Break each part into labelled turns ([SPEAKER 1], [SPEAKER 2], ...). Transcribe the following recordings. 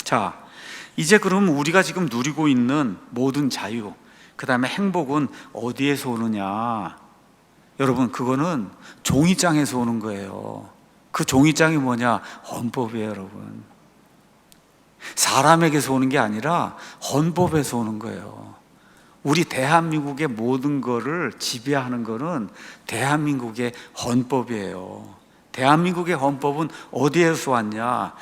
[SPEAKER 1] 자, 이제 그럼 우리가 지금 누리고 있는 모든 자유, 그 다음에 행복은 어디에서 오느냐? 여러분, 그거는 종이장에서 오는 거예요. 그 종이장이 뭐냐? 헌법이에요, 여러분. 사람에게서 오는 게 아니라 헌법에서 오는 거예요. 우리 대한민국의 모든 거를 지배하는 거는 대한민국의 헌법이에요. 대한민국의 헌법은 어디에서 왔냐?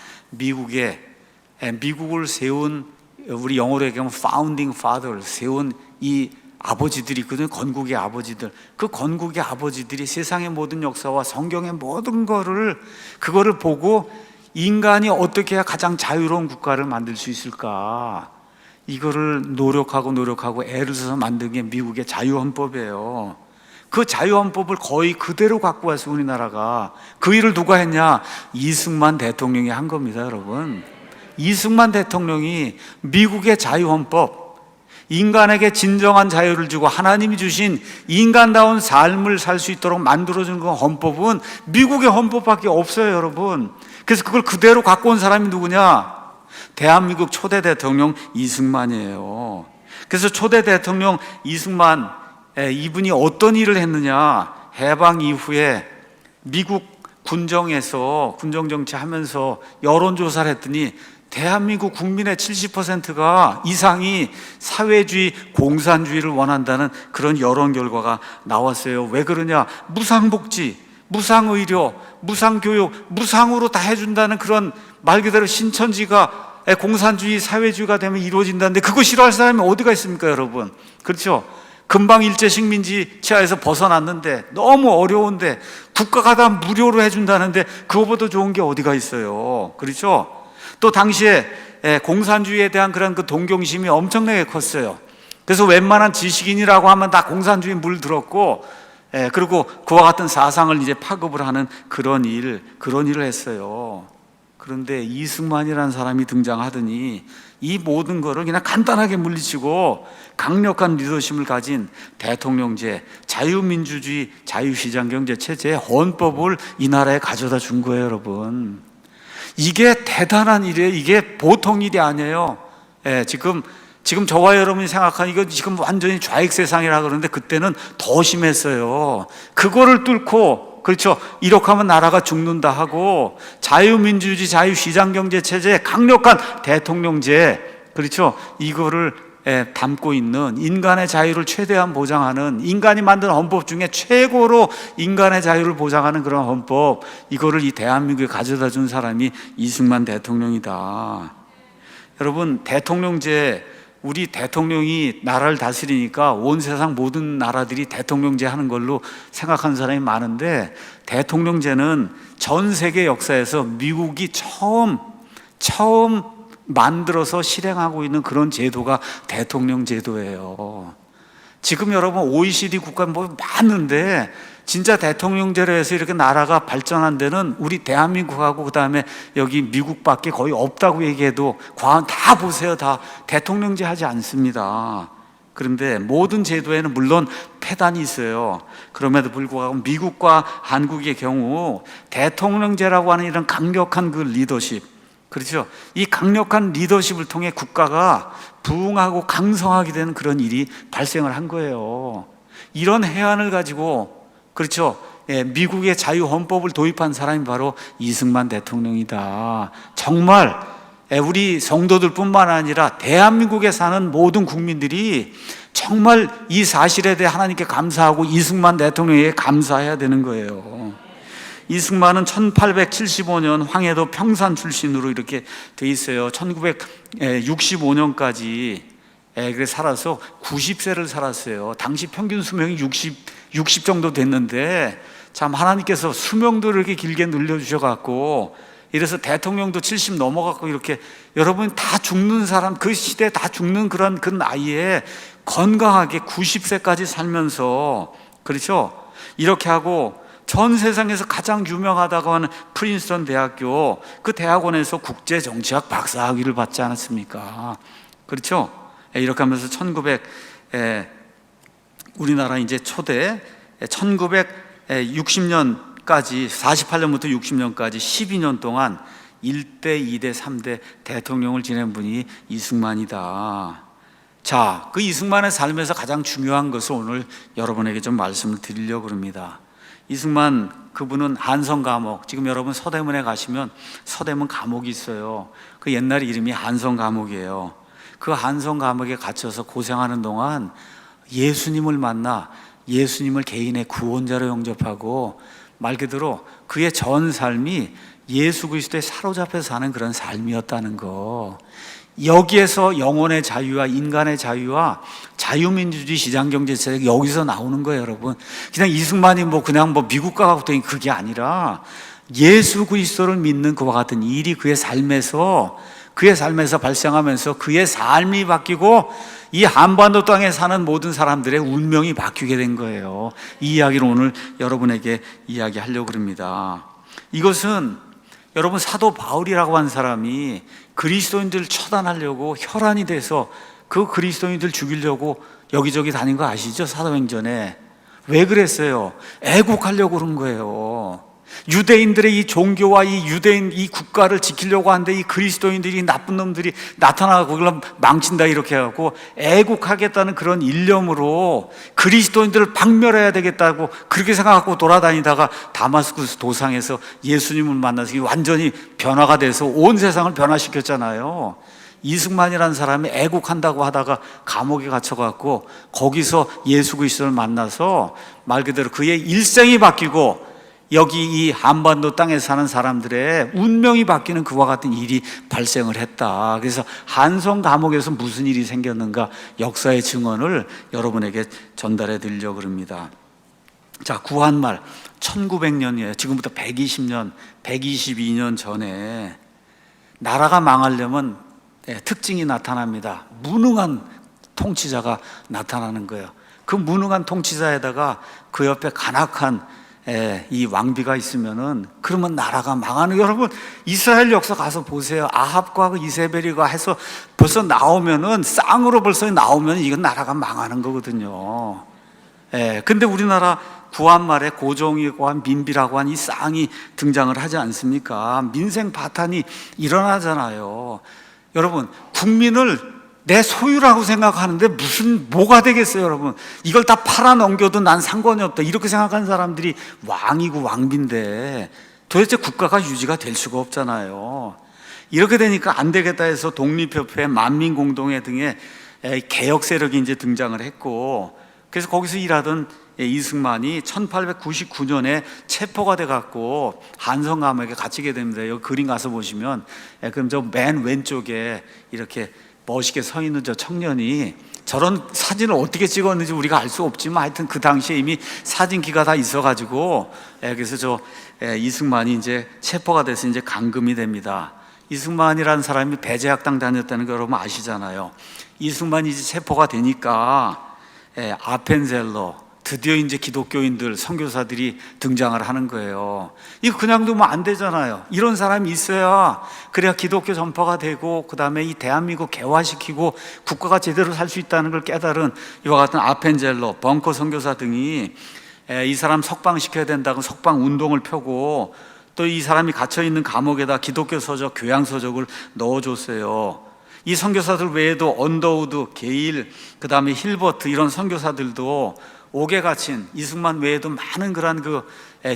[SPEAKER 1] 미국을 세운, 우리 영어로 얘기하면 founding father, 세운 이 아버지들이 있거든요. 건국의 아버지들. 그 건국의 아버지들이 세상의 모든 역사와 성경의 모든 그거를 보고 인간이 어떻게 해야 가장 자유로운 국가를 만들 수 있을까? 이거를 노력하고 애를 써서 만든 게 미국의 자유헌법이에요. 그 자유헌법을 거의 그대로 갖고 와서 우리나라가, 그 일을 누가 했냐? 이승만 대통령이 한 겁니다, 여러분. 이승만 대통령이 미국의 자유헌법, 인간에게 진정한 자유를 주고 하나님이 주신 인간다운 삶을 살 수 있도록 만들어주는 그 헌법은 미국의 헌법밖에 없어요, 여러분. 그래서 그걸 그대로 갖고 온 사람이 누구냐? 대한민국 초대 대통령 이승만이에요. 그래서 초대 대통령 이승만, 이분이 어떤 일을 했느냐? 해방 이후에 미국 군정에서 군정정치 하면서 여론조사를 했더니 대한민국 국민의 70% 이상이 사회주의, 공산주의를 원한다는 그런 여론 결과가 나왔어요. 왜 그러냐? 무상복지, 무상의료, 무상교육, 무상으로 다 해준다는 그런 말 그대로 신천지가 공산주의, 사회주의가 되면 이루어진다는데 그거 싫어할 사람이 어디가 있습니까, 여러분? 그렇죠? 금방 일제식민지 치하에서 벗어났는데 너무 어려운데 국가가 다 무료로 해준다는데 그거보다 좋은 게 어디가 있어요? 그렇죠? 또 당시에 공산주의에 대한 그런 그 동경심이 엄청나게 컸어요. 그래서 웬만한 지식인이라고 하면 다 공산주의 물들었고, 그리고 그와 같은 사상을 이제 파급을 하는 그런 일을 했어요. 그런데 이승만이라는 사람이 등장하더니 이 모든 거를 그냥 간단하게 물리치고 강력한 리더십을 가진 대통령제, 자유민주주의, 자유시장경제 체제의 헌법을 이 나라에 가져다 준 거예요, 여러분. 이게 대단한 일이에요. 이게 보통 일이 아니에요. 지금 저와 여러분이 생각하는 이거 지금 완전히 좌익 세상이라 그러는데 그때는 더 심했어요. 그거를 뚫고, 그렇죠, 이렇게 하면 나라가 죽는다 하고 자유민주주의, 자유시장경제 체제의 강력한 대통령제, 그렇죠, 이거를 담고 있는 인간의 자유를 최대한 보장하는, 인간이 만든 헌법 중에 최고로 인간의 자유를 보장하는 그런 헌법, 이거를 이 대한민국에 가져다 준 사람이 이승만 대통령이다. 여러분, 대통령제, 우리 대통령이 나라를 다스리니까 온 세상 모든 나라들이 대통령제 하는 걸로 생각하는 사람이 많은데, 대통령제는 전 세계 역사에서 미국이 처음 만들어서 실행하고 있는 그런 제도가 대통령 제도예요. 지금 여러분 OECD 국가 뭐 많은데 진짜 대통령제로 해서 이렇게 나라가 발전한 데는 우리 대한민국하고 그 다음에 여기 미국밖에 거의 없다고 얘기해도 다 보세요. 다 대통령제 하지 않습니다. 그런데 모든 제도에는 물론 폐단이 있어요. 그럼에도 불구하고 미국과 한국의 경우 대통령제라고 하는 이런 강력한 그 리더십, 그렇죠, 이 강력한 리더십을 통해 국가가 부흥하고 강성하게 되는 그런 일이 발생을 한 거예요. 이런 해안을 가지고, 그렇죠, 미국의 자유헌법을 도입한 사람이 바로 이승만 대통령이다. 정말 우리 성도들 뿐만 아니라 대한민국에 사는 모든 국민들이 정말 이 사실에 대해 하나님께 감사하고 이승만 대통령에게 감사해야 되는 거예요. 이승만은 1875년 황해도 평산 출신으로 이렇게 돼 있어요. 1965년까지 살아서 90세를 살았어요. 당시 평균 수명이 60 정도 됐는데 참 하나님께서 수명도 이렇게 길게 늘려주셔갖고, 이래서 대통령도 70 넘어갖고 이렇게 여러분 다 죽는 사람, 그 시대에 다 죽는 그런 그 나이에 건강하게 90세까지 살면서, 그렇죠, 이렇게 하고 전 세상에서 가장 유명하다고 하는 프린스턴 대학교, 그 대학원에서 국제정치학 박사학위를 받지 않았습니까? 그렇죠? 이렇게 하면서 우리나라 이제 초대 1960년까지 48년부터 60년까지 12년 동안 1대, 2대, 3대 대통령을 지낸 분이 이승만이다. 자, 그 이승만의 삶에서 가장 중요한 것을 오늘 여러분에게 좀 말씀을 드리려고 합니다. 이승만 그분은 한성 감옥, 지금 여러분 서대문에 가시면 서대문 감옥이 있어요. 그 옛날 이름이 한성 감옥이에요. 그 한성 감옥에 갇혀서 고생하는 동안 예수님을 만나 예수님을 개인의 구원자로 영접하고 말 그대로 그의 전 삶이 예수 그리스도에 사로잡혀 사는 그런 삶이었다는 거. 여기에서 영혼의 자유와 인간의 자유와 자유민주주의 시장경제체가 여기서 나오는 거예요, 여러분. 그냥 이승만이 그냥 미국 가고 그게 아니라 예수 그리스도를 믿는 그와 같은 일이 그의 삶에서 발생하면서 그의 삶이 바뀌고 이 한반도 땅에 사는 모든 사람들의 운명이 바뀌게 된 거예요. 이 이야기를 오늘 여러분에게 이야기하려고 합니다. 이것은 여러분 사도 바울이라고 하는 사람이 그리스도인들을 처단하려고 혈안이 돼서 그 그리스도인들 죽이려고 여기저기 다닌 거 아시죠? 사도행전에. 왜 그랬어요? 애국하려고 그런 거예요. 유대인들의 이 종교와 이 유대인 이 국가를 지키려고 하는데 이 그리스도인들이 나쁜 놈들이 나타나고 그걸 망친다 이렇게 하고 애국하겠다는 그런 일념으로 그리스도인들을 박멸해야 되겠다고 그렇게 생각하고 돌아다니다가 다마스쿠스 도상에서 예수님을 만나서 완전히 변화가 돼서 온 세상을 변화시켰잖아요. 이승만이라는 사람이 애국한다고 하다가 감옥에 갇혀갖고 거기서 예수 그리스도를 만나서 말 그대로 그의 일생이 바뀌고 여기 이 한반도 땅에 사는 사람들의 운명이 바뀌는 그와 같은 일이 발생을 했다. 그래서 한성 감옥에서 무슨 일이 생겼는가 역사의 증언을 여러분에게 전달해 드리려고 합니다. 자, 구한말 1900년이에요. 지금부터 120년, 122년 전에 나라가 망하려면 특징이 나타납니다. 무능한 통치자가 나타나는 거예요. 그 무능한 통치자에다가 그 옆에 간악한 이 왕비가 있으면은 그러면 나라가 망하는. 여러분 이스라엘 역사 가서 보세요. 아합과 그 이세벨이가 해서 벌써 나오면은 쌍으로 벌써 나오면 이건 나라가 망하는 거거든요. 근데 우리나라 구한말에 고종이고 한 민비라고 한 이 쌍이 등장을 하지 않습니까? 민생 파탄이 일어나잖아요. 여러분 국민을 내 소유라고 생각하는데 뭐가 되겠어요, 여러분? 이걸 다 팔아넘겨도 난 상관이 없다. 이렇게 생각하는 사람들이 왕이고 왕비인데 도대체 국가가 유지가 될 수가 없잖아요. 이렇게 되니까 안 되겠다 해서 독립협회, 만민공동회 등의 개혁 세력이 이제 등장을 했고, 그래서 거기서 일하던 이승만이 1899년에 체포가 돼갖고 한성 감옥에 갇히게 됩니다. 여기 그림 가서 보시면, 그럼 저 맨 왼쪽에 이렇게 멋있게 서 있는 저 청년이 저런 사진을 어떻게 찍었는지 우리가 알 수 없지만 하여튼 그 당시에 이미 사진기가 다 있어가지고 그래서 저 이승만이 이제 체포가 돼서 이제 감금이 됩니다. 이승만이라는 사람이 배제학당 다녔다는 거 여러분 아시잖아요. 이승만이 이제 체포가 되니까 아펜젤러 드디어 이제 기독교인들, 선교사들이 등장을 하는 거예요. 이거 그냥 두면 안 되잖아요. 이런 사람이 있어야 그래야 기독교 전파가 되고 그 다음에 이 대한민국 개화시키고 국가가 제대로 살 수 있다는 걸 깨달은 이와 같은 아펜젤러, 벙커 선교사 등이 이 사람 석방시켜야 된다고 석방 운동을 펴고 또 이 사람이 갇혀있는 감옥에다 기독교 서적, 교양 서적을 넣어줬어요. 이 선교사들 외에도 언더우드, 게일, 그 다음에 힐버트 이런 선교사들도 옥에 갇힌 이승만 외에도 많은 그러한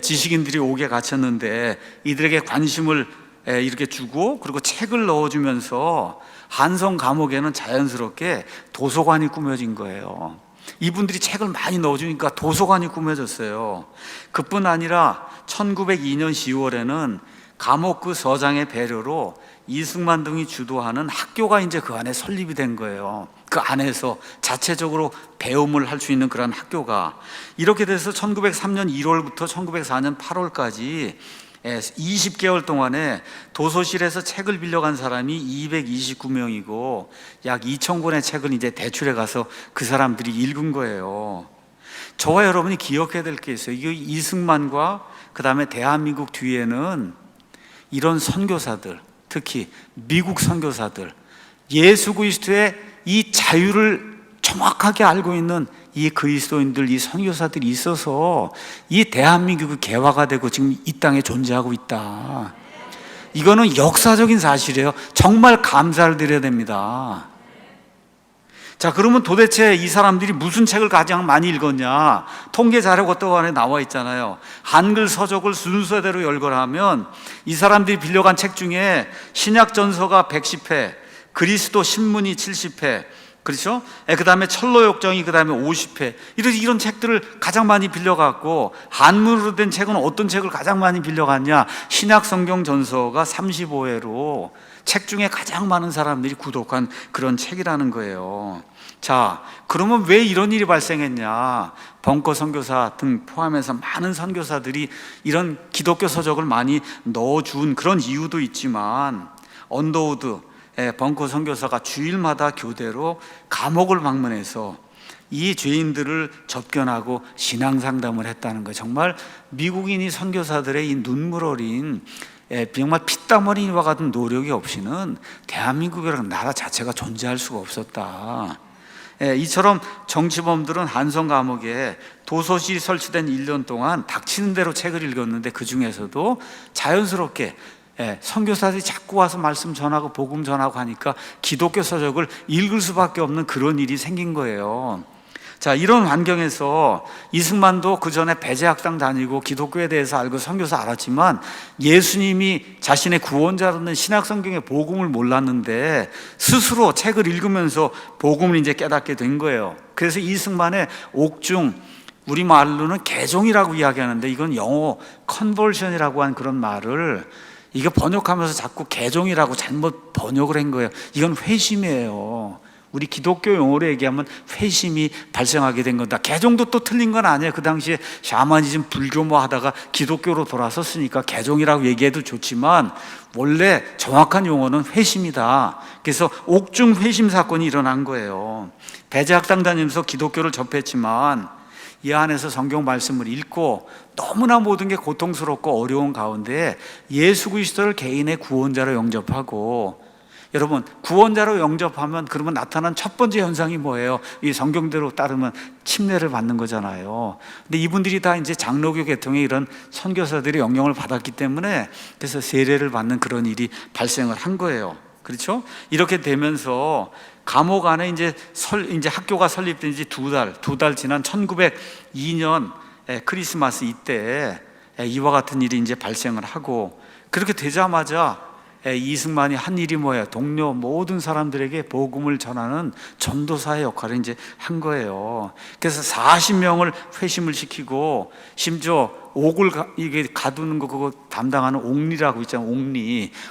[SPEAKER 1] 지식인들이 옥에 갇혔는데 이들에게 관심을 이렇게 주고 그리고 책을 넣어주면서 한성 감옥에는 자연스럽게 도서관이 꾸며진 거예요. 이분들이 책을 많이 넣어주니까 도서관이 꾸며졌어요. 그뿐 아니라 1902년 10월에는 감옥 그 서장의 배려로 이승만 등이 주도하는 학교가 이제 그 안에 설립이 된 거예요. 그 안에서 자체적으로 배움을 할 수 있는 그런 학교가 이렇게 돼서 1903년 1월부터 1904년 8월까지 20개월 동안에 도서실에서 책을 빌려간 사람이 229명이고 약 2,000권의 책을 이제 대출해 가서 그 사람들이 읽은 거예요. 저와 여러분이 기억해야 될 게 있어요. 이 이승만과 그 다음에 대한민국 뒤에는 이런 선교사들, 특히 미국 선교사들, 예수 그리스도의 이 자유를 정확하게 알고 있는 이 그리스도인들, 이 선교사들이 있어서 이 대한민국이 개화가 되고 지금 이 땅에 존재하고 있다. 이거는 역사적인 사실이에요. 정말 감사를 드려야 됩니다. 자, 그러면 도대체 이 사람들이 무슨 책을 가장 많이 읽었냐? 통계 자료가 또 안에 나와 있잖아요. 한글 서적을 순서대로 열거하면 이 사람들이 빌려간 책 중에 신약 전서가 110회, 그리스도 신문이 70회, 그렇죠? 그 다음에 철로역정이 그 다음에 50회, 이런 책들을 가장 많이 빌려갔고, 한문으로 된 책은 어떤 책을 가장 많이 빌려갔냐? 신약 성경 전서가 35회로 책 중에 가장 많은 사람들이 구독한 그런 책이라는 거예요. 자, 그러면 왜 이런 일이 발생했냐? 벙커 선교사 등 포함해서 많은 선교사들이 이런 기독교 서적을 많이 넣어준 그런 이유도 있지만, 언더우드 벙커 선교사가 주일마다 교대로 감옥을 방문해서 이 죄인들을 접견하고 신앙 상담을 했다는 거, 정말 미국인이 선교사들의 이 눈물 어린 정말 피땀 흘린 이와 같은 노력이 없이는 대한민국이라는 나라 자체가 존재할 수가 없었다. 이처럼 정치범들은 한성 감옥에 도서실이 설치된 1년 동안 닥치는 대로 책을 읽었는데, 그 중에서도 자연스럽게 선교사들이 자꾸 와서 말씀 전하고 복음 전하고 하니까 기독교 서적을 읽을 수밖에 없는 그런 일이 생긴 거예요. 자, 이런 환경에서 이승만도 그 전에 배제학당 다니고 기독교에 대해서 알고 선교사 알았지만, 예수님이 자신의 구원자라는 신약성경의 복음을 몰랐는데 스스로 책을 읽으면서 복음을 이제 깨닫게 된 거예요. 그래서 이승만의 옥중, 우리말로는 개종이라고 이야기하는데 이건 영어 컨버션이라고 한 그런 말을 이거 번역하면서 자꾸 개종이라고 잘못 번역을 한 거예요. 이건 회심이에요. 우리 기독교 용어로 얘기하면 회심이 발생하게 된 거다. 개종도 또 틀린 건 아니에요. 그 당시에 샤머니즘 불교 뭐 하다가 기독교로 돌아섰으니까 개종이라고 얘기해도 좋지만 원래 정확한 용어는 회심이다. 그래서 옥중 회심 사건이 일어난 거예요. 배제학당 다니면서 기독교를 접했지만 이 안에서 성경 말씀을 읽고 너무나 모든 게 고통스럽고 어려운 가운데 예수 그리스도를 개인의 구원자로 영접하고, 여러분, 구원자로 영접하면 그러면 나타난 첫 번째 현상이 뭐예요? 이 성경대로 따르면 침례를 받는 거잖아요. 근데 이분들이 다 이제 장로교 계통의 이런 선교사들의 영향을 받았기 때문에 그래서 세례를 받는 그런 일이 발생을 한 거예요. 그렇죠? 이렇게 되면서 감옥 안에 이제 학교가 설립된 지 두 달 지난 1902년 크리스마스 이때 이와 같은 일이 이제 발생을 하고, 그렇게 되자마자 이승만이 한 일이 뭐예요? 동료 모든 사람들에게 복음을 전하는 전도사의 역할을 이제 한 거예요. 그래서 40명을 회심을 시키고, 심지어 옥을 이게 가두는 거 그거 담당하는 옥리라고 있잖아요.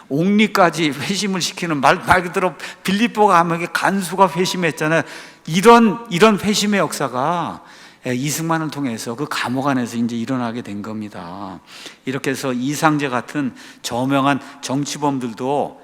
[SPEAKER 1] 옥리까지 회심을 시키는 말 그대로 빌립보 감옥의 간수가 회심했잖아요. 이런 회심의 역사가 이승만을 통해서 그 감옥 안에서 이제 일어나게 된 겁니다. 이렇게 해서 이상재 같은 저명한 정치범들도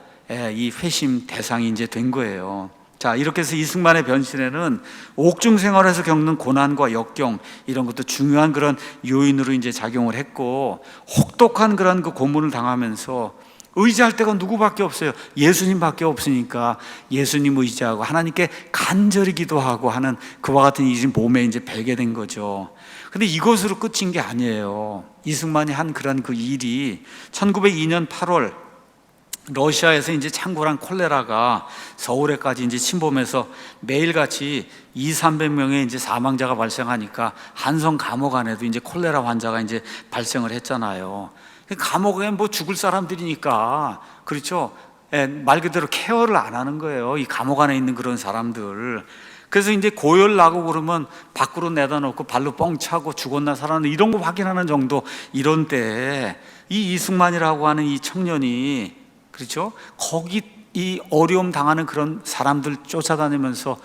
[SPEAKER 1] 이 회심 대상이 이제 된 거예요. 자, 이렇게 해서 이승만의 변신에는 옥중 생활에서 겪는 고난과 역경, 이런 것도 중요한 그런 요인으로 이제 작용을 했고, 혹독한 그런 그 고문을 당하면서 의지할 데가 누구밖에 없어요. 예수님밖에 없으니까 예수님 의지하고 하나님께 간절히 기도하고 하는 그와 같은 일이 몸에 이제 배게 된 거죠. 근데 이것으로 끝인 게 아니에요. 이승만이 한 그런 그 일이 1902년 8월 러시아에서 이제 창궐한 콜레라가 서울에까지 이제 침범해서 매일같이 200~300명의 이제 사망자가 발생하니까 한성 감옥 안에도 이제 콜레라 환자가 이제 발생을 했잖아요. 감옥에 뭐 죽을 사람들이니까, 그렇죠? 말 그대로 케어를 안 하는 거예요. 이 감옥 안에 있는 그런 사람들. 그래서 이제 고열 나고 그러면 밖으로 내다 놓고 발로 뻥 차고 죽었나 살았나 이런 거 확인하는 정도, 이런 때에 이 이승만이라고 하는 이 청년이, 그렇죠? 거기 이 어려움 당하는 그런 사람들 쫓아다니면서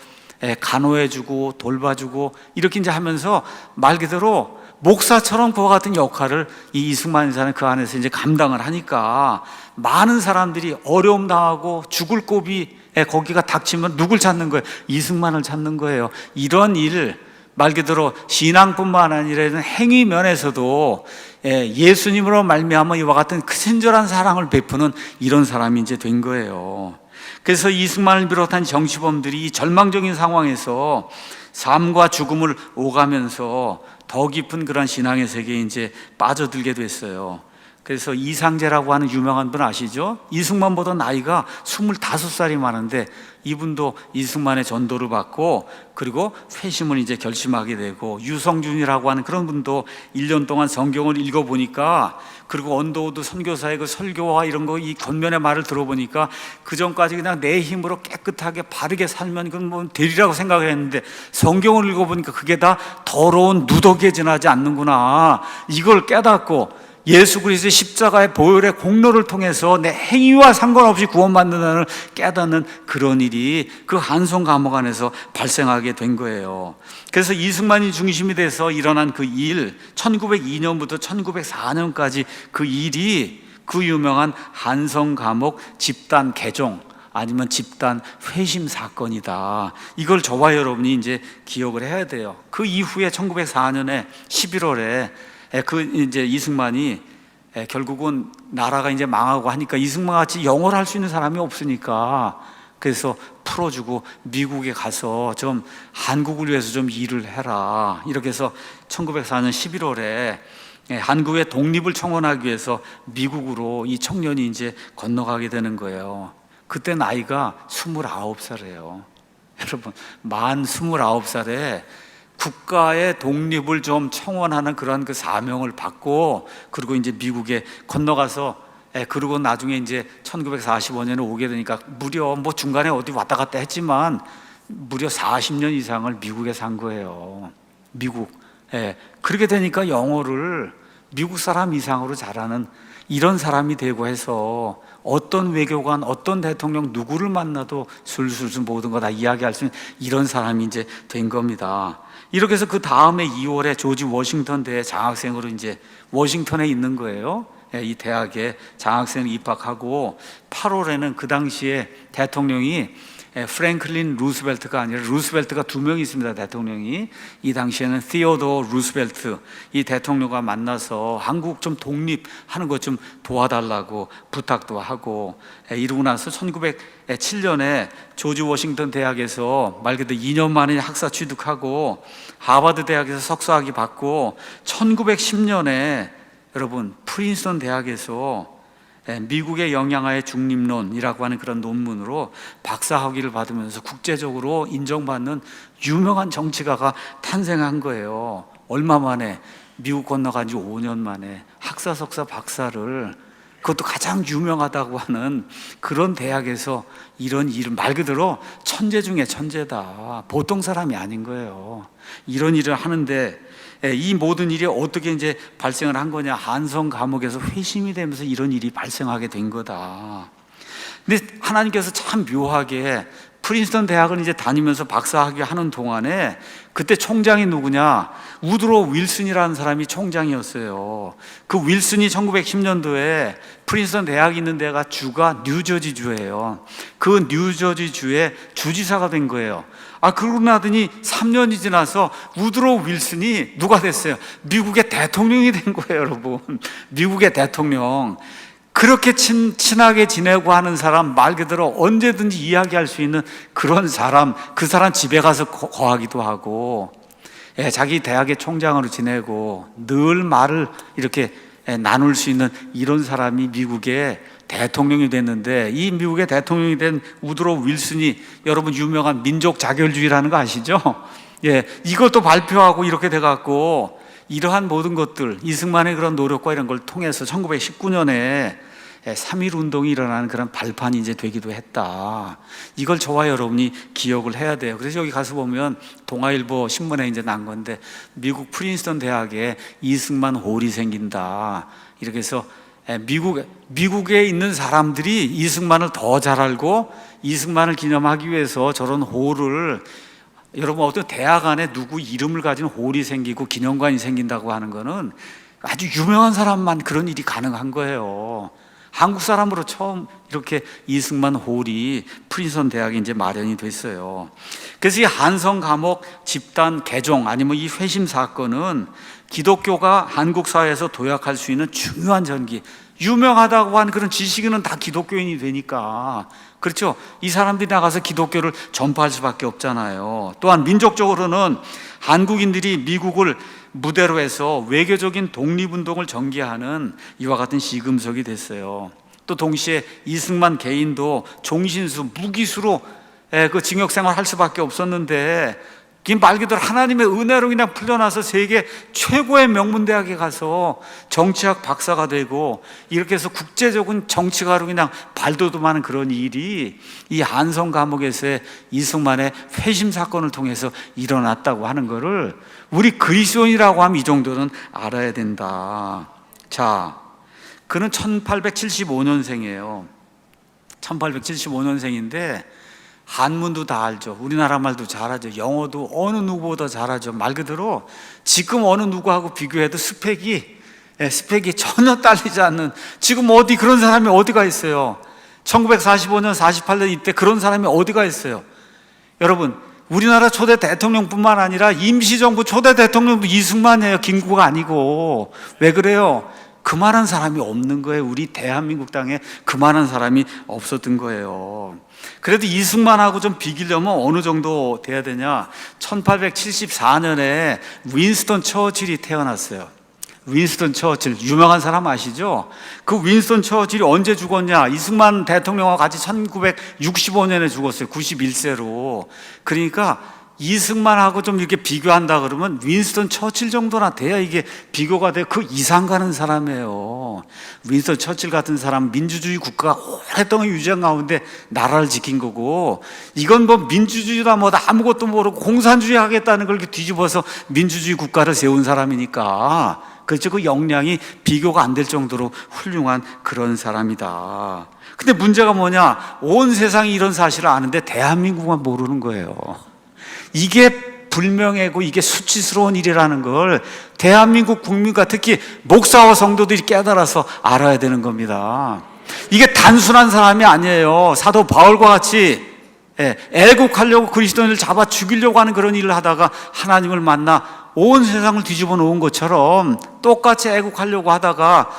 [SPEAKER 1] 간호해주고 돌봐주고 이렇게 이제 하면서 말 그대로 목사처럼 그와 같은 역할을 이 이승만이라는 그 안에서 이제 감당을 하니까 많은 사람들이 어려움 당하고 죽을 고비 거기가 닥치면 누굴 찾는 거예요? 이승만을 찾는 거예요. 이런 일, 말 그대로 신앙뿐만 아니라 이런 행위 면에서도 예수님으로 말미암아 이와 같은 친절한 사랑을 베푸는 이런 사람이 이제 된 거예요. 그래서 이승만을 비롯한 정치범들이 이 절망적인 상황에서 삶과 죽음을 오가면서 더 깊은 그런 신앙의 세계에 이제 빠져들게 됐어요. 그래서 이상재라고 하는 유명한 분 아시죠? 이승만보다 나이가 25살이 많은데 이분도 이승만의 전도를 받고 그리고 회심을 이제 결심하게 되고, 유성준이라고 하는 그런 분도 1년 동안 성경을 읽어보니까, 그리고 언더우드 선교사의 그 설교와 이런 거, 이 겉면의 말을 들어보니까 그 전까지 그냥 내 힘으로 깨끗하게 바르게 살면 그건 뭐 되리라고 생각을 했는데, 성경을 읽어보니까 그게 다 더러운 누더기에 지나지 않는구나, 이걸 깨닫고 예수 그리스도의 십자가의 보혈의 공로를 통해서 내 행위와 상관없이 구원받는다는 깨닫는 그런 일이 그 한성 감옥 안에서 발생하게 된 거예요. 그래서 이승만이 중심이 돼서 일어난 그 일, 1902년부터 1904년까지 그 일이 그 유명한 한성 감옥 집단 개종 아니면 집단 회심 사건이다. 이걸 저와 여러분이 이제 기억을 해야 돼요. 그 이후에 1904년에 11월에 그 이제 이승만이 결국은 나라가 이제 망하고 하니까 이승만 같이 영어를 할 수 있는 사람이 없으니까, 그래서 풀어주고 미국에 가서 좀 한국을 위해서 좀 일을 해라, 이렇게 해서 1904년 11월에 한국의 독립을 청원하기 위해서 미국으로 이 청년이 이제 건너가게 되는 거예요. 그때 나이가 29살이에요. 여러분, 만 29살에 국가의 독립을 좀 청원하는 그런 그 사명을 받고, 그리고 이제 미국에 건너가서, 그리고 나중에 이제 1945년에 오게 되니까 무려 뭐 중간에 어디 왔다 갔다 했지만 무려 40년 이상을 미국에 산 거예요. 미국. 그렇게 되니까 영어를 미국 사람 이상으로 잘하는 이런 사람이 되고 해서 어떤 외교관, 어떤 대통령 누구를 만나도 술술술 모든 거 다 이야기할 수 있는 이런 사람이 이제 된 겁니다. 이렇게 해서 그 다음에 2월에 조지 워싱턴 대에 장학생으로 이제 워싱턴에 있는 거예요. 이 대학에 장학생으로 입학하고, 8월에는 그 당시에 대통령이 프랭클린 루스벨트가 아니라, 루스벨트가 2명이 있습니다, 대통령이. 이 당시에는 티오도어 루스벨트, 이 대통령과 만나서 한국 좀 독립하는 것 좀 도와달라고 부탁도 하고, 이러고 나서 1907년에 조지 워싱턴 대학에서 말 그대로 2년 만에 학사 취득하고 하버드 대학에서 석사학위 받고, 1910년에 여러분 프린스턴 대학에서 미국의 영향하에 중립론이라고 하는 그런 논문으로 박사학위를 받으면서 국제적으로 인정받는 유명한 정치가가 탄생한 거예요. 얼마 만에? 미국 건너간 지 5년 만에 학사, 석사, 박사를, 그것도 가장 유명하다고 하는 그런 대학에서 이런 일을, 말 그대로 천재 중에 천재다, 보통 사람이 아닌 거예요. 이런 일을 하는데, 이 모든 일이 어떻게 이제 발생을 한 거냐? 한성 감옥에서 회심이 되면서 이런 일이 발생하게 된 거다. 근데 하나님께서 참 묘하게 프린스턴 대학을 이제 다니면서 박사학위 하는 동안에, 그때 총장이 누구냐? 우드로 윌슨이라는 사람이 총장이었어요. 그 윌슨이 1910년도에 프린스턴 대학이 있는 데가 주가 뉴저지주예요. 그 뉴저지주의 주지사가 된 거예요. 그러고 나더니 3년이 지나서 우드로 윌슨이 누가 됐어요? 미국의 대통령이 된 거예요, 여러분. 미국의 대통령. 그렇게 친하게 지내고 하는 사람, 말 그대로 언제든지 이야기할 수 있는 그런 사람, 그 사람 집에 가서 거하기도 하고, 자기 대학의 총장으로 지내고 늘 말을 이렇게 나눌 수 있는 이런 사람이 미국의 대통령이 됐는데, 이 미국의 대통령이 된 우드로 윌슨이 여러분 유명한 민족 자결주의라는 거 아시죠? 이것도 발표하고 이렇게 돼갖고, 이러한 모든 것들, 이승만의 그런 노력과 이런 걸 통해서 1919년에 3.1 운동이 일어나는 그런 발판이 이제 되기도 했다. 이걸 저와 여러분이 기억을 해야 돼요. 그래서 여기 가서 보면 동아일보 신문에 이제 난 건데, 미국 프린스턴 대학에 이승만 홀이 생긴다, 이렇게 해서 미국에 있는 사람들이 이승만을 더 잘 알고 이승만을 기념하기 위해서 저런 홀을, 여러분 어떤 대학 안에 누구 이름을 가진 홀이 생기고 기념관이 생긴다고 하는 거는 아주 유명한 사람만 그런 일이 가능한 거예요. 한국 사람으로 처음 이렇게 이승만 홀이 프린스턴 대학에 이제 마련이 됐어요. 그래서 이 한성 감옥 집단 개종 아니면 이 회심 사건은 기독교가 한국 사회에서 도약할 수 있는 중요한 전기, 유명하다고 하는 그런 지식인은 다 기독교인이 되니까, 그렇죠? 이 사람들이 나가서 기독교를 전파할 수밖에 없잖아요. 또한 민족적으로는 한국인들이 미국을 무대로 해서 외교적인 독립운동을 전개하는 이와 같은 시금석이 됐어요. 또 동시에 이승만 개인도 종신수, 무기수로 그 징역생활 할 수밖에 없었는데 말 그대로 하나님의 은혜로 그냥 풀려나서 세계 최고의 명문대학에 가서 정치학 박사가 되고 이렇게 해서 국제적인 정치가로 그냥 발돋움하는 그런 일이 이 한성 감옥에서의 이승만의 회심 사건을 통해서 일어났다고 하는 것을 우리 그리스도인이라고 하면 이 정도는 알아야 된다. 자, 그는 1875년생이에요. 1875년생인데 한문도 다 알죠. 우리나라 말도 잘하죠. 영어도 어느 누구보다 잘하죠. 말 그대로 지금 어느 누구하고 비교해도 스펙이 전혀 딸리지 않는, 지금 어디 그런 사람이 어디가 있어요? 1945년 48년 이때 그런 사람이 어디가 있어요? 여러분, 우리나라 초대 대통령뿐만 아니라 임시정부 초대 대통령도 이승만이에요. 김구가 아니고. 왜 그래요? 그만한 사람이 없는 거예요. 우리 대한민국 땅에 그만한 사람이 없었던 거예요. 그래도 이승만하고 좀 비기려면 어느 정도 돼야 되냐? 1874년에 윈스턴 처칠이 태어났어요. 윈스턴 처칠, 유명한 사람 아시죠? 그 윈스턴 처칠이 언제 죽었냐? 이승만 대통령과 같이 1965년에 죽었어요. 91세로. 그러니까 이승만하고 좀 이렇게 비교한다 그러면 윈스턴 처칠 정도나 돼야 이게 비교가 돼. 그 이상 가는 사람이에요. 윈스턴 처칠 같은 사람, 민주주의 국가가 오랫동안 유지한 가운데 나라를 지킨 거고, 이건 뭐 민주주의다 뭐다 아무것도 모르고 공산주의 하겠다는 걸 이렇게 뒤집어서 민주주의 국가를 세운 사람이니까, 그렇죠. 그 역량이 비교가 안 될 정도로 훌륭한 그런 사람이다. 근데 문제가 뭐냐? 온 세상이 이런 사실을 아는데 대한민국만 모르는 거예요. 이게 불명예고 이게 수치스러운 일이라는 걸 대한민국 국민과 특히 목사와 성도들이 깨달아서 알아야 되는 겁니다. 이게 단순한 사람이 아니에요. 사도 바울과 같이 애국하려고 그리스도인을 잡아 죽이려고 하는 그런 일을 하다가 하나님을 만나 온 세상을 뒤집어 놓은 것처럼 똑같이 애국하려고 하다가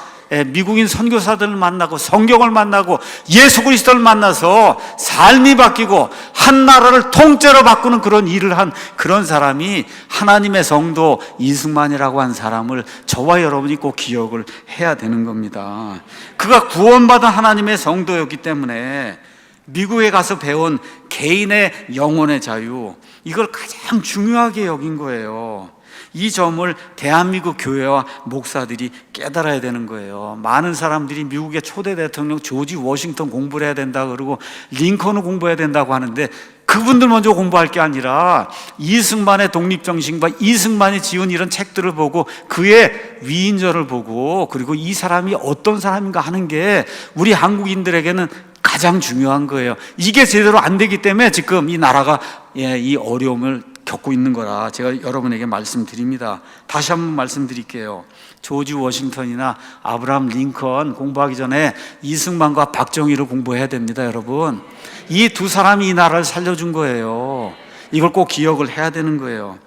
[SPEAKER 1] 미국인 선교사들을 만나고 성경을 만나고 예수 그리스도를 만나서 삶이 바뀌고 한 나라를 통째로 바꾸는 그런 일을 한 그런 사람이 하나님의 성도 이승만이라고 한 사람을 저와 여러분이 꼭 기억을 해야 되는 겁니다. 그가 구원받은 하나님의 성도였기 때문에 미국에 가서 배운 개인의 영혼의 자유, 이걸 가장 중요하게 여긴 거예요. 이 점을 대한민국 교회와 목사들이 깨달아야 되는 거예요. 많은 사람들이 미국의 초대 대통령 조지 워싱턴 공부를 해야 된다 그러고 링컨을 공부해야 된다고 하는데, 그분들 먼저 공부할 게 아니라 이승만의 독립정신과 이승만이 지은 이런 책들을 보고 그의 위인전을 보고, 그리고 이 사람이 어떤 사람인가 하는 게 우리 한국인들에게는 가장 중요한 거예요. 이게 제대로 안 되기 때문에 지금 이 나라가 이 어려움을 겪고 있는 거라 제가 여러분에게 말씀드립니다. 다시 한번 말씀드릴게요. 조지 워싱턴이나 아브라함 링컨 공부하기 전에 이승만과 박정희를 공부해야 됩니다. 여러분, 이 두 사람이 이 나라를 살려준 거예요. 이걸 꼭 기억을 해야 되는 거예요.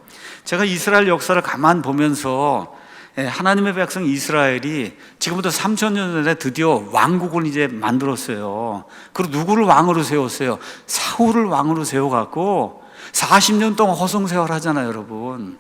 [SPEAKER 1] 제가 이스라엘 역사를 가만 보면서 하나님의 백성 이스라엘이 지금부터 3000년 전에 드디어 왕국을 이제 만들었어요. 그리고 누구를 왕으로 세웠어요? 사울을 왕으로 세워갖고 40년 동안 허송세월 하잖아요, 여러분.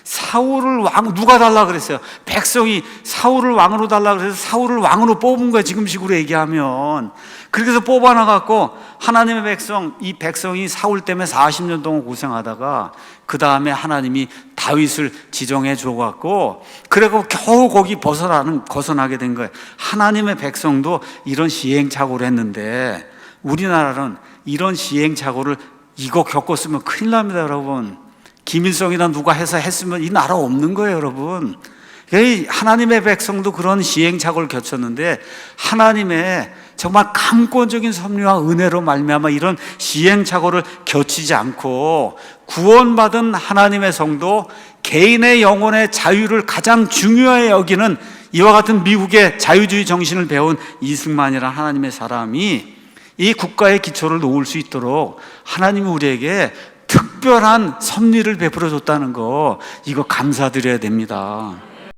[SPEAKER 1] 사울을 누가 달라 그랬어요? 백성이 사울을 왕으로 달라 그래서 사울을 왕으로 뽑은 거예요, 지금식으로 얘기하면. 그렇게 해서 뽑아놔갖고 하나님의 백성, 이 백성이 사울 때문에 40년 동안 고생하다가 그 다음에 하나님이 다윗을 지정해 줘갖고 그래고 겨우 거기 벗어나게 된 거예요. 하나님의 백성도 이런 시행착오를 했는데 우리나라는 이런 시행착오를 이거 겪었으면 큰일 납니다, 여러분. 김일성이나 누가 해서 했으면 이 나라 없는 거예요, 여러분. 하나님의 백성도 그런 시행착오를 겪었는데 하나님의 정말 감권적인 섭리와 은혜로 말미암아 이런 시행착오를 겪지 않고 구원받은 하나님의 성도, 개인의 영혼의 자유를 가장 중요하게 여기는 이와 같은 미국의 자유주의 정신을 배운 이승만이라는 하나님의 사람이 이 국가의 기초를 놓을 수 있도록 하나님이 우리에게 특별한 섭리를 베풀어 줬다는 거, 이거 감사드려야 됩니다.